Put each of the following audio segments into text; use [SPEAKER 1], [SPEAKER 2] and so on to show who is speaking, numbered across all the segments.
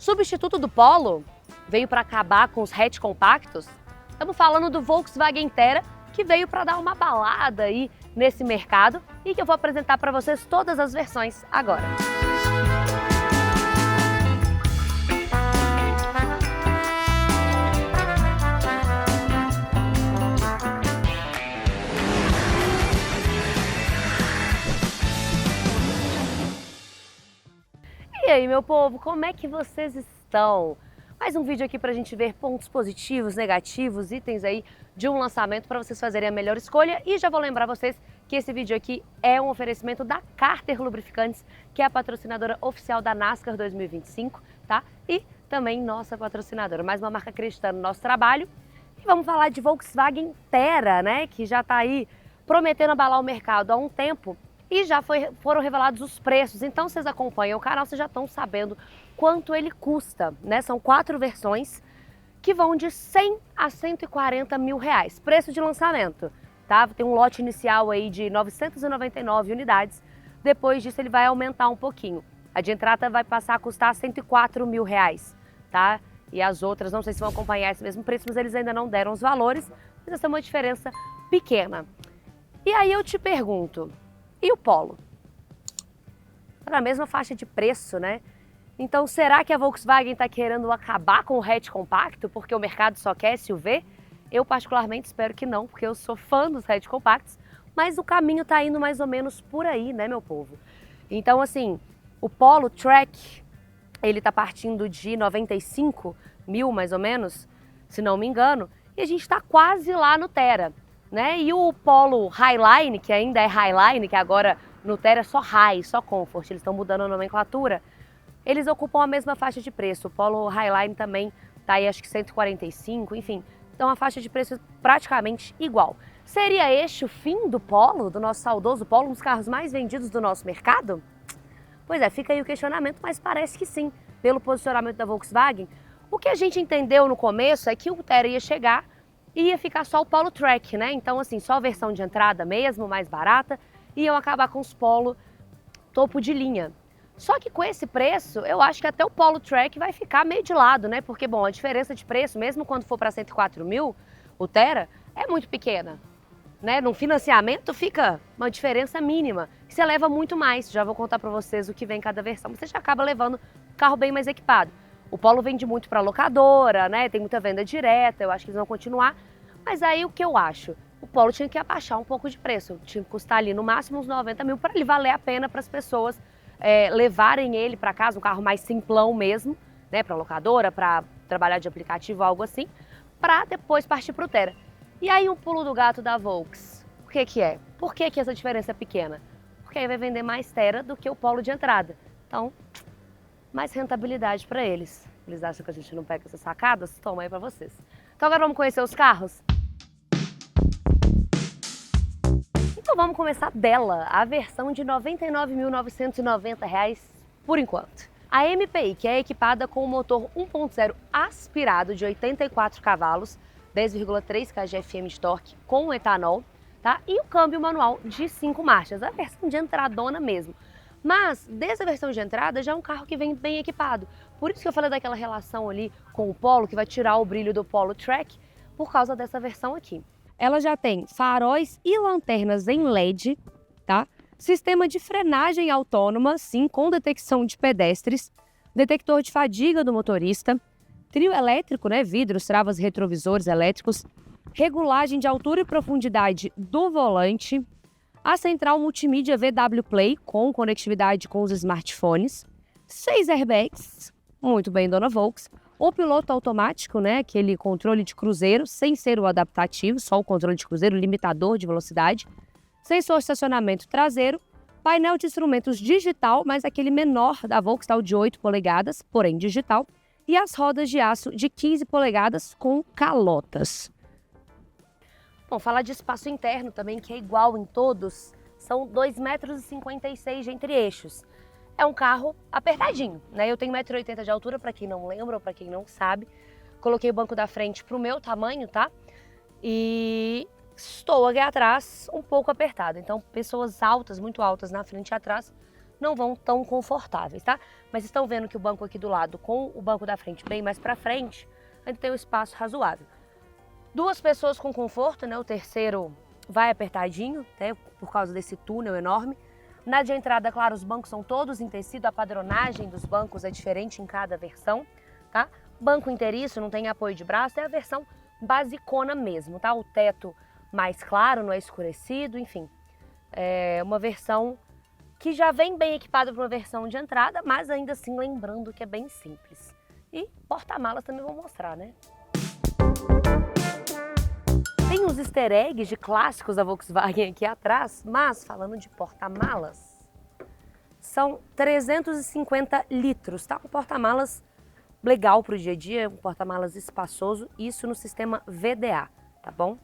[SPEAKER 1] Substituto do Polo veio para acabar com os hatch compactos? Estamos falando do Volkswagen Tera, que veio para dar uma balada aí nesse mercado e que eu vou apresentar para vocês todas as versões agora. E aí, meu povo, como é que vocês estão? Mais um vídeo aqui para a gente ver pontos positivos, negativos, itens aí de um lançamento para vocês fazerem a melhor escolha. E já vou lembrar vocês que esse vídeo aqui é um oferecimento da Carter Lubrificantes, que é a patrocinadora oficial da NASCAR 2025, tá? E também nossa patrocinadora, mais uma marca acreditando no nosso trabalho. E vamos falar de Volkswagen Tera, né? Que já está aí prometendo abalar o mercado há um tempo. E já foram revelados os preços, então vocês acompanham o canal, vocês já estão sabendo quanto ele custa, né? São 4 versões que vão de 100 a 140 mil reais, preço de lançamento, tá? Tem um lote inicial aí de 999 unidades, depois disso ele vai aumentar um pouquinho. A de entrada vai passar a custar 104 mil reais, tá? E as outras, não sei se vão acompanhar esse mesmo preço, mas eles ainda não deram os valores, mas essa é uma diferença pequena. E aí eu te pergunto, e o Polo? Está na mesma faixa de preço, né? Então, será que a Volkswagen está querendo acabar com o hatch compacto porque o mercado só quer SUV? Eu particularmente espero que não, porque eu sou fã dos hatch compactos, mas o caminho está indo mais ou menos por aí, né, meu povo? Então, assim, o Polo Track, ele está partindo de 95 mil, mais ou menos, se não me engano, e a gente está quase lá no Tera. Né? E o Polo Highline, que ainda é Highline, que agora no Tera é só High, só Comfort, eles estão mudando a nomenclatura, eles ocupam a mesma faixa de preço. O Polo Highline também está aí, acho que 145, enfim, então a faixa de preço praticamente igual. Seria este o fim do Polo, do nosso saudoso Polo, um dos carros mais vendidos do nosso mercado? Pois é, fica aí o questionamento, mas parece que sim, pelo posicionamento da Volkswagen. O que a gente entendeu no começo é que o Tera ia chegar e ia ficar só o Polo Track, né? Então, assim, só a versão de entrada mesmo, mais barata, e iam acabar com os Polo topo de linha. Só que com esse preço, eu acho que até o Polo Track vai ficar meio de lado, né? Porque, bom, a diferença de preço, mesmo quando for para 104 mil, o Tera, é muito pequena, né? No financiamento fica uma diferença mínima, que você leva muito mais. Já vou contar para vocês o que vem em cada versão. Você já acaba levando um carro bem mais equipado. O Polo vende muito para locadora, né? Tem muita venda direta, eu acho que eles vão continuar. Mas aí o que eu acho? O Polo tinha que abaixar um pouco de preço. Tinha que custar ali no máximo uns 90 mil para ele valer a pena para as pessoas levarem ele para casa, um carro mais simplão mesmo, né? Para locadora, para trabalhar de aplicativo, algo assim, para depois partir para o Tera. E aí um pulo do gato da Volks. O que que é? Por que que essa diferença é pequena? Porque aí vai vender mais Tera do que o Polo de entrada. Então, mais rentabilidade para eles. Eles acham que a gente não pega essas sacadas? Toma aí para vocês. Então agora vamos conhecer os carros? Então vamos começar dela, a versão de R$ 99.990 por enquanto. A MPI, que é equipada com o motor 1.0 aspirado de 84 cavalos, 10,3 kgfm de torque com etanol, tá? E o câmbio manual de 5 marchas, a versão de entradona mesmo. Mas, desde a versão de entrada, já é um carro que vem bem equipado. Por isso que eu falei daquela relação ali com o Polo, que vai tirar o brilho do Polo Track, por causa dessa versão aqui. Ela já tem faróis e lanternas em LED, tá? Sistema de frenagem autônoma, sim, com detecção de pedestres, detector de fadiga do motorista, trio elétrico, né? Vidros, travas, retrovisores elétricos, regulagem de altura e profundidade do volante, a central multimídia VW Play com conectividade com os smartphones, 6 airbags, muito bem, dona Volks, o piloto automático, né, aquele controle de cruzeiro, sem ser o adaptativo, só o controle de cruzeiro, limitador de velocidade, sensor de estacionamento traseiro, painel de instrumentos digital, mas aquele menor da Volks, tá, o de 8 polegadas, porém digital, e as rodas de aço de 15 polegadas com calotas. Bom, falar de espaço interno também, que é igual em todos, são 2,56 m entre eixos. É um carro apertadinho, né? Eu tenho 1,80 m de altura, para quem não lembra ou para quem não sabe. Coloquei o banco da frente pro meu tamanho, tá? E estou aqui atrás um pouco apertado. Então, pessoas altas, muito altas na frente e atrás, não vão tão confortáveis, tá? Mas estão vendo que o banco aqui do lado com o banco da frente bem mais para frente, ainda tem um espaço razoável. 2 pessoas com conforto, né? O terceiro vai apertadinho, né? Por causa desse túnel enorme. Na de entrada, claro, os bancos são todos em tecido, a padronagem dos bancos é diferente em cada versão, tá? Banco inteiriço, não tem apoio de braço, é a versão basicona mesmo, tá? O teto mais claro, não é escurecido, enfim. É uma versão que já vem bem equipada para uma versão de entrada, mas ainda assim lembrando que é bem simples. E porta-malas também vou mostrar, né? Tem uns easter eggs de clássicos da Volkswagen aqui atrás, mas falando de porta-malas, são 350 litros, tá? Um porta-malas legal para o dia a dia, um porta-malas espaçoso, isso no sistema VDA, tá bom?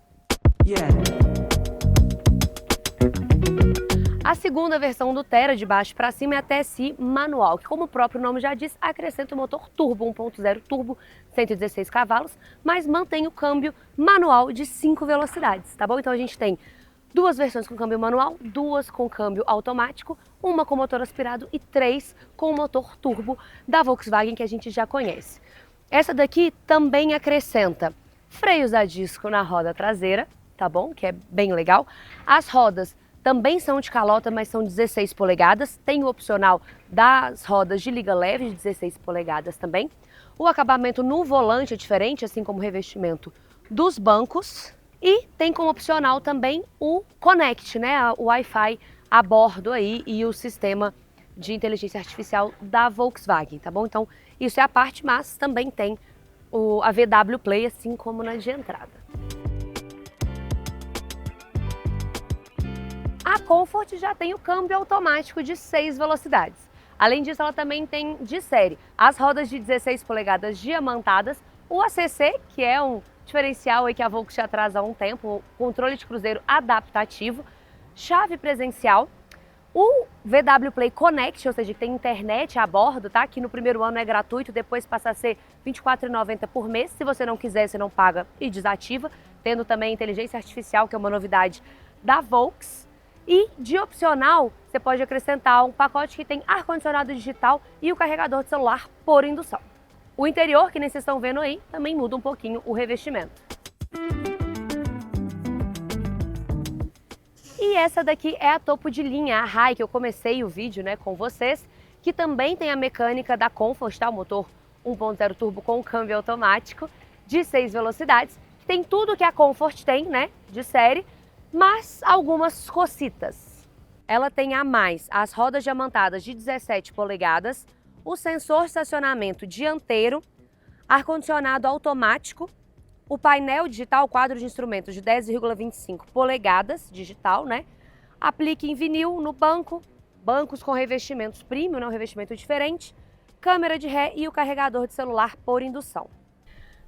[SPEAKER 1] A segunda versão do Tera, de baixo para cima, é a TSI manual, que como o próprio nome já diz, acrescenta o motor turbo 1.0 turbo, 116 cavalos, mas mantém o câmbio manual de 5 velocidades, tá bom? Então a gente tem 2 versões com câmbio manual, 2 com câmbio automático, uma com motor aspirado e 3 com motor turbo da Volkswagen que a gente já conhece. Essa daqui também acrescenta freios a disco na roda traseira, tá bom? Que é bem legal. As rodas também são de calota, mas são 16 polegadas. Tem o opcional das rodas de liga leve de 16 polegadas também. O acabamento no volante é diferente, assim como o revestimento dos bancos. E tem como opcional também o Connect, né? O Wi-Fi a bordo aí e o sistema de inteligência artificial da Volkswagen, tá bom? Então, isso é a parte, mas também tem a VW Play, assim como na de entrada. A Comfort já tem o câmbio automático de 6 velocidades. Além disso, ela também tem de série as rodas de 16 polegadas diamantadas, o ACC, que é um diferencial aí que a Volkswagen já traz há um tempo, o controle de cruzeiro adaptativo, chave presencial, o VW Play Connect, ou seja, que tem internet a bordo, tá? Que no primeiro ano é gratuito, depois passa a ser R$ 24,90 por mês. Se você não quiser, você não paga e desativa. Tendo também inteligência artificial, que é uma novidade da Volkswagen. E de opcional, você pode acrescentar um pacote que tem ar-condicionado digital e o carregador de celular por indução. O interior, que nem vocês estão vendo aí, também muda um pouquinho o revestimento. E essa daqui é a topo de linha, a High, que eu comecei o vídeo, né, com vocês, que também tem a mecânica da Comfort, tá? O motor 1.0 turbo com câmbio automático de 6 velocidades, que tem tudo que a Comfort tem, né, de série, mas algumas cocitas. Ela tem a mais as rodas diamantadas de 17 polegadas, o sensor de estacionamento dianteiro, ar-condicionado automático, o painel digital, quadro de instrumentos de 10,25 polegadas digital, né? Aplique em vinil no banco, bancos com revestimentos premium, né? Um revestimento diferente, câmera de ré e o carregador de celular por indução.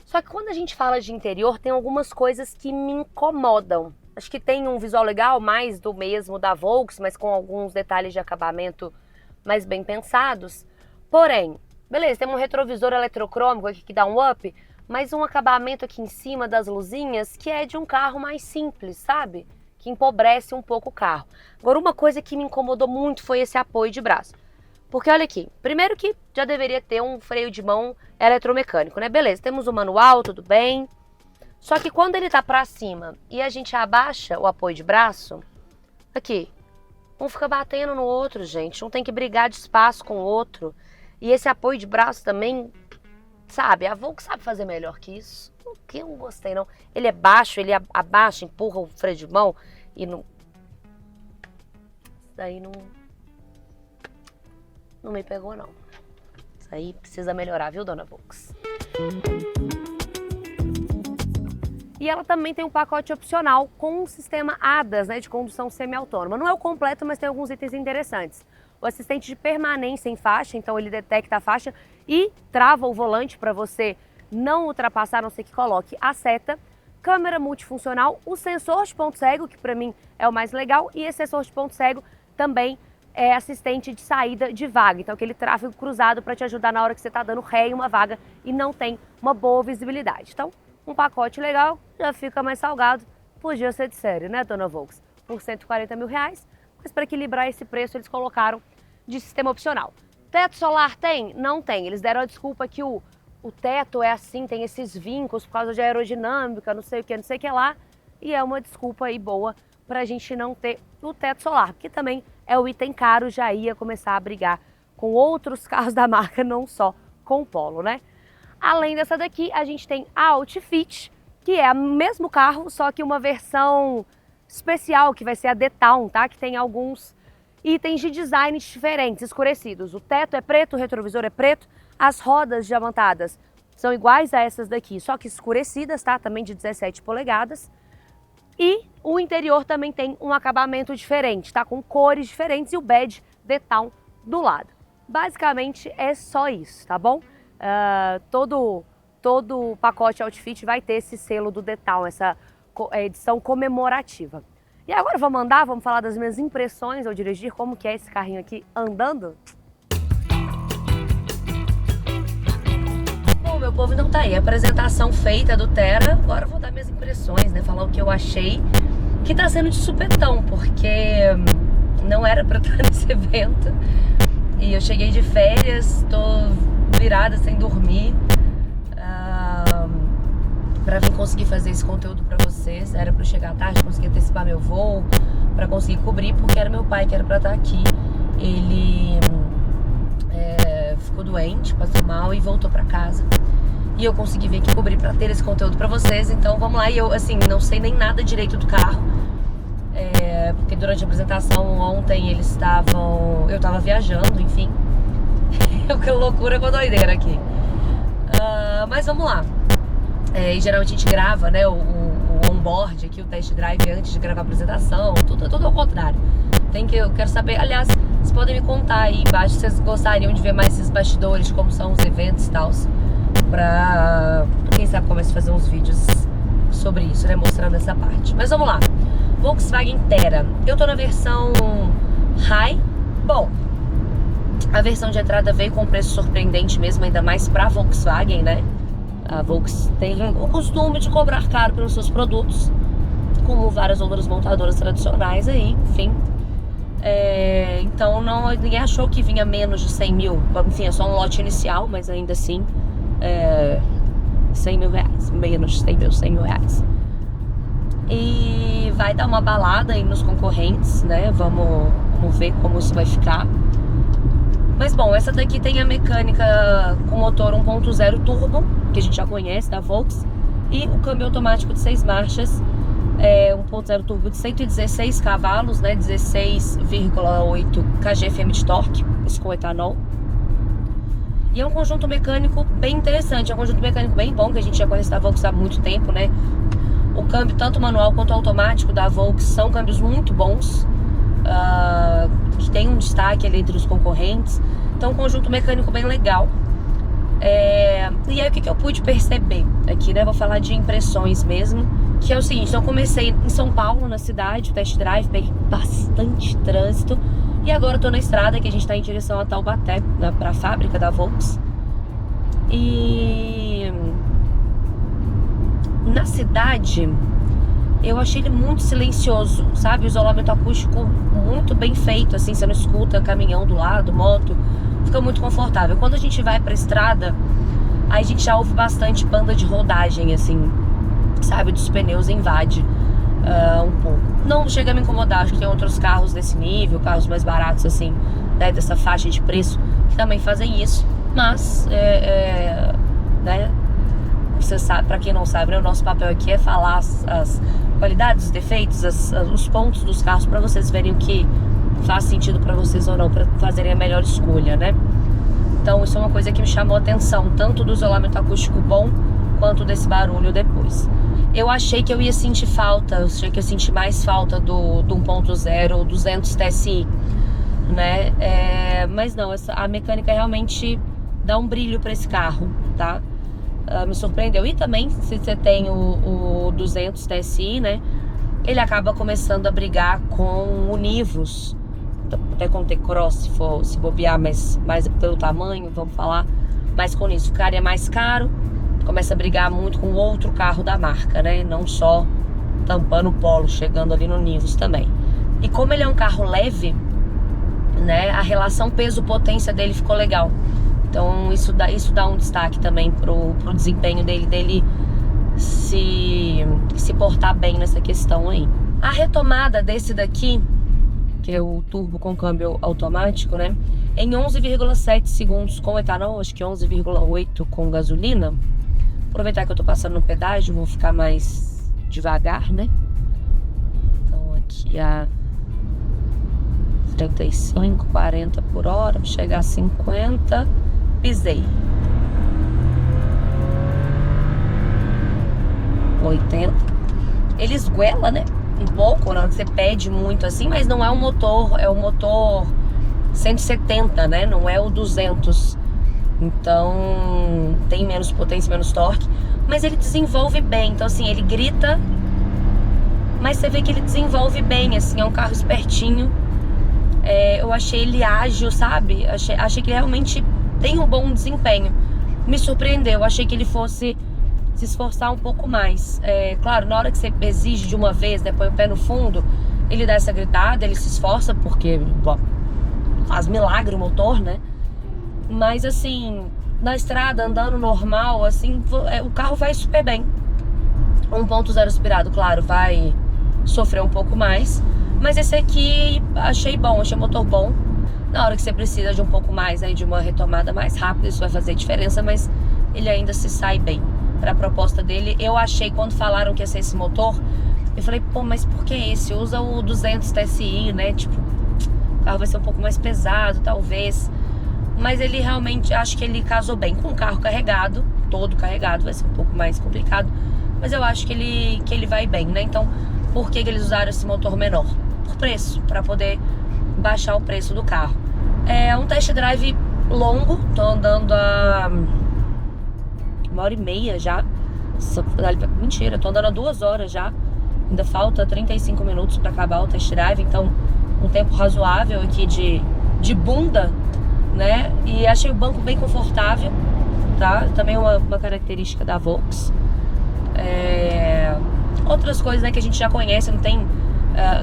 [SPEAKER 1] Só que quando a gente fala de interior, tem algumas coisas que me incomodam. Acho que tem um visual legal, mais do mesmo da Volkswagen, mas com alguns detalhes de acabamento mais bem pensados. Porém, beleza, tem um retrovisor eletrocrômico aqui que dá um up, mas um acabamento aqui em cima das luzinhas que é de um carro mais simples, sabe? Que empobrece um pouco o carro. Agora, uma coisa que me incomodou muito foi esse apoio de braço. Porque olha aqui, primeiro que já deveria ter um freio de mão eletromecânico, né? Beleza, temos o manual, tudo bem. Só que quando ele tá pra cima e a gente abaixa o apoio de braço, aqui, um fica batendo no outro, gente. Um tem que brigar de espaço com o outro. E esse apoio de braço também, sabe, a Volkswagen sabe fazer melhor que isso. O que eu não gostei, não. Ele é baixo, ele abaixa, empurra o freio de mão e não... Isso daí não me pegou, não. Isso aí precisa melhorar, viu, dona Volkswagen? E ela também tem um pacote opcional com um sistema ADAS, né, de condução semi-autônoma. Não é o completo, mas tem alguns itens interessantes. O assistente de permanência em faixa, então ele detecta a faixa e trava o volante para você não ultrapassar, a não ser que coloque a seta. Câmera multifuncional, o sensor de ponto cego, que para mim é o mais legal, e esse sensor de ponto cego também é assistente de saída de vaga. Então aquele tráfego cruzado para te ajudar na hora que você está dando ré em uma vaga e não tem uma boa visibilidade. Então, um pacote legal, já fica mais salgado, podia ser de série, né, dona Volkswagen? Por R$ 140 mil, mas para equilibrar esse preço eles colocaram de sistema opcional. Teto solar tem? Não tem. Eles deram a desculpa que o teto é assim, tem esses vincos por causa de aerodinâmica, não sei o que lá. E é uma desculpa aí boa pra gente não ter o teto solar, porque também é o item caro, já ia começar a brigar com outros carros da marca, não só com o Polo, né? Além dessa daqui, a gente tem a Outfit, que é o mesmo carro, só que uma versão especial, que vai ser a D-Town, tá? Que tem alguns itens de design diferentes, escurecidos. O teto é preto, o retrovisor é preto, as rodas diamantadas são iguais a essas daqui, só que escurecidas, tá? Também de 17 polegadas. E o interior também tem um acabamento diferente, tá? Com cores diferentes e o badge D-Town do lado. Basicamente é só isso, tá bom? Todo o pacote Outfit vai ter esse selo do D-Town, essa edição comemorativa. E agora vamos falar das minhas impressões ao dirigir, como que é esse carrinho aqui andando. Bom, meu povo, então tá aí, a apresentação feita do Thera. Agora eu vou dar minhas impressões, né, falar o que eu achei, que tá sendo de supetão, porque não era pra eu estar nesse evento. E eu cheguei de férias, tô virada sem dormir, pra vir conseguir fazer esse conteúdo pra vocês. Era pra eu chegar à tarde, conseguir antecipar meu voo, pra conseguir cobrir, porque era meu pai que era pra estar aqui. Ele ficou doente, passou mal e voltou pra casa. E eu consegui vir aqui cobrir pra ter esse conteúdo pra vocês. Então vamos lá, e eu assim, não sei nem nada direito do carro. Porque durante a apresentação ontem eles estavam... Eu tava viajando, enfim. Que loucura com a doideira aqui. Mas vamos lá. E geralmente a gente grava, né, o onboard aqui, o test drive antes de gravar a apresentação. Tudo ao contrário. Eu quero saber, aliás, vocês podem me contar aí embaixo se vocês gostariam de ver mais esses bastidores, como são os eventos e tal. Pra quem sabe começa a fazer uns vídeos sobre isso, né, mostrando essa parte. Mas vamos lá. Volkswagen Thera. Eu tô na versão High. Bom, a versão de entrada veio com um preço surpreendente mesmo, ainda mais pra Volkswagen, né? A Volkswagen tem o costume de cobrar caro pelos seus produtos, como várias outras montadoras tradicionais aí, enfim. Então ninguém achou que vinha menos de 100 mil. Enfim, é só um lote inicial, mas ainda assim 100 mil reais, menos de 100 mil, 100 mil reais. E vai dar uma balada aí nos concorrentes, né? Vamos ver como isso vai ficar. Mas bom, essa daqui tem a mecânica com motor 1.0 turbo, que a gente já conhece da Volks, e o câmbio automático de 6 marchas, 1.0 turbo de 116 cavalos, né? 16,8 kgfm de torque, isso com etanol. E é um conjunto mecânico bem interessante, é um conjunto mecânico bem bom, que a gente já conhece da Volks há muito tempo, né? O câmbio, tanto manual quanto automático da Volks, são câmbios muito bons, que tem um destaque ali entre os concorrentes. Então, um conjunto mecânico bem legal. E aí, o que eu pude perceber aqui, né? Vou falar de impressões mesmo, que é o seguinte: então, eu comecei em São Paulo, na cidade, o test drive, peguei bastante trânsito. E agora eu tô na estrada, que a gente tá em direção a Taubaté, né, pra fábrica da Volks. E na cidade, eu achei ele muito silencioso, sabe? O isolamento acústico muito bem feito, assim, você não escuta caminhão do lado, moto, fica muito confortável. Quando a gente vai pra estrada, aí a gente já ouve bastante banda de rodagem, assim, sabe? Dos pneus invade um pouco. Não chega a me incomodar, acho que tem outros carros desse nível, carros mais baratos, assim, né, dessa faixa de preço, que também fazem isso, mas, né? Você sabe, pra quem não sabe, né, o nosso papel aqui é falar as qualidades, os defeitos, os pontos dos carros, pra vocês verem o que faz sentido pra vocês ou não, pra fazerem a melhor escolha, né? Então isso é uma coisa que me chamou a atenção, tanto do isolamento acústico bom, quanto desse barulho depois. Eu achei que eu ia sentir falta, eu achei que eu senti mais falta do 1.0 200 TSI, né? Mas não, a mecânica realmente dá um brilho pra esse carro, tá? Me surpreendeu. E também, se você tem o 200 TSI, né, ele acaba começando a brigar com o Nivus, até com o T-Cross, se bobear, mas mais pelo tamanho, vamos falar, mas com isso ficaria mais caro, começa a brigar muito com outro carro da marca, né, não só tampando o Polo, chegando ali no Nivus também. E como ele é um carro leve, né? A relação peso-potência dele ficou legal. Então isso dá um destaque também pro desempenho dele se portar bem nessa questão aí. A retomada desse daqui, que é o turbo com câmbio automático, né? Em 11,7 segundos com etanol, acho que 11,8 com gasolina. Aproveitar que eu tô passando no pedágio, vou ficar mais devagar, né? Então aqui a 35, 40 por hora, vou chegar a 50, pisei. 80. Ele esguela, né? Um pouco, na hora que você pede muito assim, mas não é um motor, é o motor 170, né? Não é o 200. Então tem menos potência, menos torque, mas ele desenvolve bem. Então assim, ele grita, mas você vê que ele desenvolve bem, assim, é um carro espertinho. Eu achei ele ágil, sabe? Achei que ele realmente tem um bom desempenho. Me surpreendeu, achei que ele fosse se esforçar um pouco mais. Claro, na hora que você exige de uma vez, né, põe o pé no fundo, ele dá essa gritada, ele se esforça, porque bom, faz milagre o motor, né? Mas assim, na estrada, andando normal, assim, o carro vai super bem. 1.0 aspirado, claro, vai sofrer um pouco mais, mas esse aqui achei bom, achei motor bom. Na hora que você precisa de um pouco mais, né, de uma retomada mais rápida, isso vai fazer diferença, mas ele ainda se sai bem. Para a proposta dele, eu achei, quando falaram que ia ser esse motor, eu falei, pô, mas por que esse? Usa o 200 TSI, né, tipo, o carro vai ser um pouco mais pesado, talvez. Mas ele realmente, acho que ele casou bem com o carro carregado, todo carregado, vai ser um pouco mais complicado, mas eu acho que ele vai bem, né? Então, por que eles usaram esse motor menor? Por preço, para poder baixar o preço do carro. É um test drive longo, tô andando a 1h30 já. Mentira, tô andando a 2 horas já. Ainda falta 35 minutos para acabar o test drive, então um tempo razoável aqui de bunda, né? E achei o banco bem confortável, tá? Também uma característica da Volks. Outras coisas, né, que a gente já conhece, não tem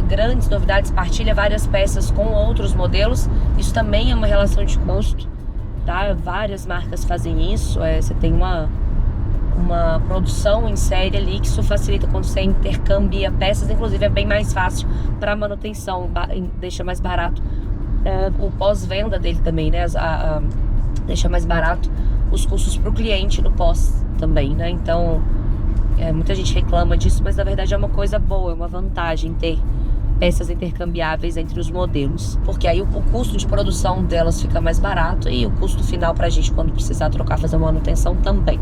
[SPEAKER 1] grandes novidades, partilha várias peças com outros modelos. Isso também é uma relação de custo, tá? Várias marcas fazem isso. Você tem uma produção em série ali, que isso facilita quando você intercambia peças. Inclusive é bem mais fácil para manutenção, deixa mais barato o pós-venda dele também, né? Deixa mais barato os custos para o cliente no pós também, né? Então muita gente reclama disso, mas na verdade é uma coisa boa, é uma vantagem ter peças intercambiáveis entre os modelos, porque aí o custo de produção delas fica mais barato e o custo final pra gente, quando precisar trocar, fazer manutenção também.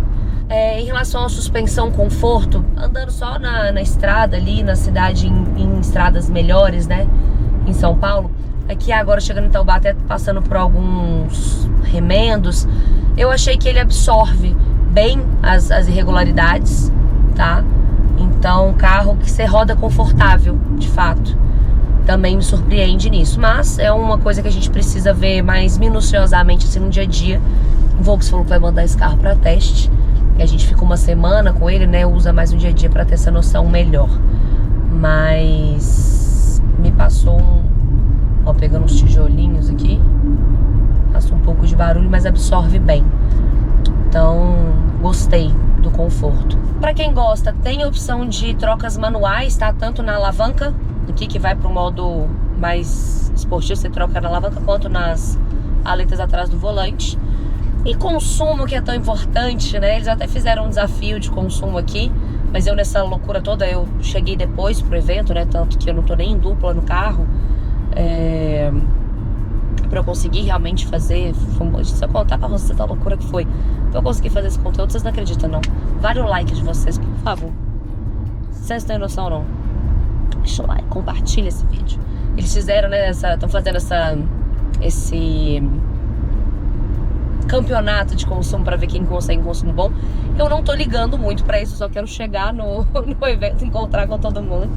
[SPEAKER 1] Em relação à suspensão, conforto, andando só na estrada ali, na cidade, em estradas melhores, né, em São Paulo, aqui agora chegando em Taubaté, até passando por alguns remendos, eu achei que ele absorve bem as irregularidades, tá? Então, carro que você roda confortável, de fato. Também me surpreende nisso. Mas é uma coisa que a gente precisa ver mais minuciosamente, assim, no dia a dia. O Volks falou que vai mandar esse carro para teste. E a gente fica uma semana com ele, né? Usa mais no dia a dia para ter essa noção melhor. Mas me passou Ó, pegando uns tijolinhos aqui. Passa um pouco de barulho, mas absorve bem. Então, gostei do conforto. Para quem gosta, tem a opção de trocas manuais, tá? Tanto na alavanca, aqui que vai para o modo mais esportivo, você troca na alavanca, quanto nas aletas atrás do volante. E consumo, que é tão importante, né? Eles até fizeram um desafio de consumo aqui, mas eu nessa loucura toda, eu cheguei depois pro evento, né? Tanto que eu não tô nem em dupla no carro. Pra eu conseguir realmente fazer, se eu contar pra você da loucura que foi, pra eu conseguir fazer esse conteúdo, vocês não acreditam, não. Vale o like de vocês, por favor. Vocês têm noção, não? Deixa o like, compartilha esse vídeo. Eles fizeram, né, estão fazendo esse campeonato de consumo pra ver quem consegue um consumo bom. Eu não tô ligando muito pra isso, só quero chegar no evento, encontrar com todo mundo.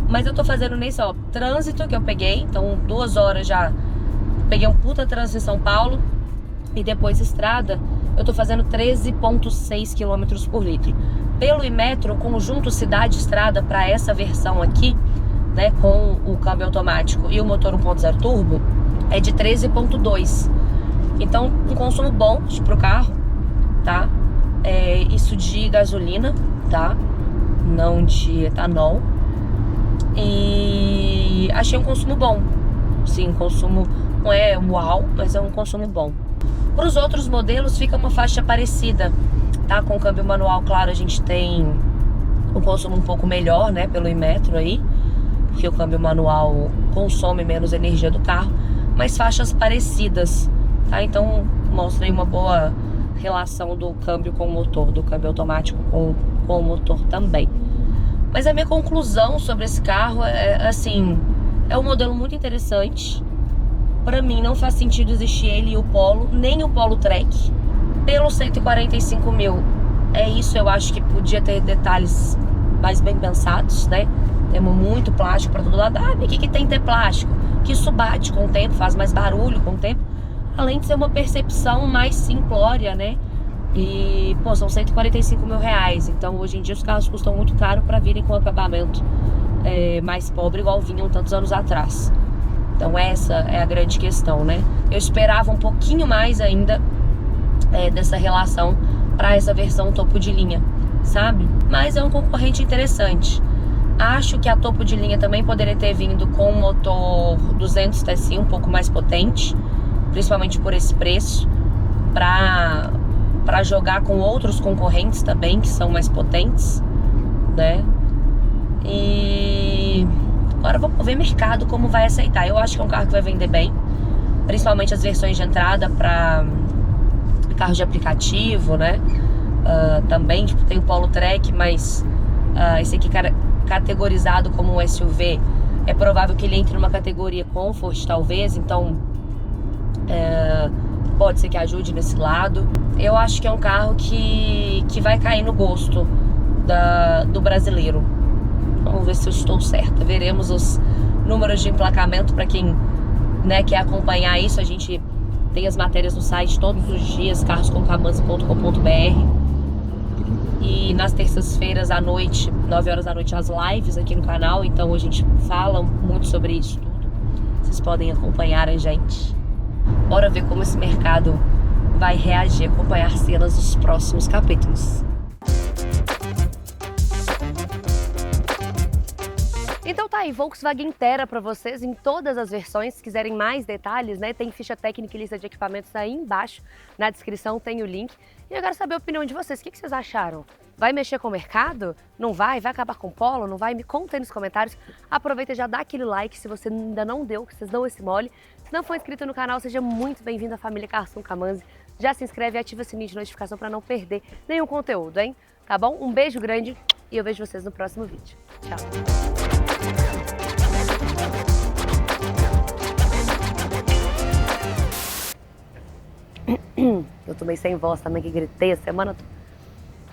[SPEAKER 1] Mas eu tô fazendo nesse, ó, trânsito que eu peguei, então 2 horas já peguei um puta trânsito em São Paulo. E depois estrada, eu tô fazendo 13,6 km por litro. Pelo Imetro, conjunto cidade-estrada para essa versão aqui, né, com o câmbio automático e o motor 1.0 turbo, é de 13,2. Então, um consumo bom pro carro, tá? Isso de gasolina, tá? Não de etanol. E achei um consumo bom. Sim, consumo não é uau, mas é um consumo bom. Para os outros modelos fica uma faixa parecida, tá? Com o câmbio manual, claro, a gente tem um consumo um pouco melhor, né? Pelo Inmetro aí, porque o câmbio manual consome menos energia do carro, mas faixas parecidas, tá? Então mostra aí uma boa relação do câmbio com o motor, do câmbio automático com o motor também. Mas a minha conclusão sobre esse carro assim, é um modelo muito interessante. Pra mim não faz sentido existir ele e o Polo, nem o Polo Track, pelos 145 mil. É isso, eu acho que podia ter detalhes mais bem pensados, né? Temos muito plástico pra todo lado. Ah, o que tem ter plástico? Que isso bate com o tempo, faz mais barulho com o tempo. Além de ser uma percepção mais simplória, né? E, pô, são 145 mil reais. Então, hoje em dia, os carros custam muito caro para virem com acabamento mais pobre, igual vinham tantos anos atrás. Então, essa é a grande questão, né? Eu esperava um pouquinho mais ainda dessa relação para essa versão topo de linha, sabe? Mas é um concorrente interessante. Acho que a topo de linha também poderia ter vindo com um motor 200 TSI, um pouco mais potente, principalmente por esse preço, para jogar com outros concorrentes também, que são mais potentes, né? E agora vamos ver mercado como vai aceitar. Eu acho que é um carro que vai vender bem, principalmente as versões de entrada para carros de aplicativo, né? Também tipo, tem o Polo Track, mas esse aqui categorizado como um SUV, é provável que ele entre numa categoria Comfort, talvez. Então pode ser que ajude nesse lado. Eu acho que é um carro que vai cair no gosto do brasileiro. Vamos ver se eu estou certa. Veremos os números de emplacamento para quem, né, quer acompanhar isso. A gente tem as matérias no site todos os dias, carroscomcamanzi.com.br. E nas terças-feiras à noite, 9 horas da noite, as lives aqui no canal. Então a gente fala muito sobre isso tudo. Vocês podem acompanhar a gente. Bora ver como esse mercado vai reagir, acompanhar cenas dos próximos capítulos. Então tá aí, Volkswagen Tera para vocês em todas as versões. Se quiserem mais detalhes, né, tem ficha técnica e lista de equipamentos aí embaixo. Na descrição tem o link. E eu quero saber a opinião de vocês. O que vocês acharam? Vai mexer com o mercado? Não vai? Vai acabar com o Polo? Não vai? Me conta aí nos comentários. Aproveita e já dá aquele like se você ainda não deu, que vocês dão esse mole. Se não for inscrito no canal, seja muito bem-vindo à família Carros com Camanzi. Já se inscreve e ativa o sininho de notificação para não perder nenhum conteúdo, hein? Tá bom? Um beijo grande e eu vejo vocês no próximo vídeo. Tchau! Eu tô meio sem voz também, que gritei a semana toda.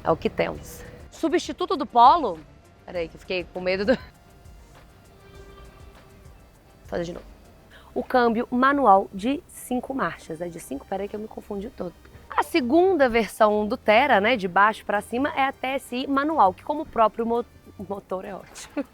[SPEAKER 1] É o que temos. Substituto do Polo? Peraí, que eu fiquei com medo do... Vou fazer de novo. O câmbio manual de 5 marchas, né? De 5, peraí que eu me confundi todo. A segunda versão do Tera, né? De baixo pra cima, é a TSI manual, que como o próprio motor é ótimo.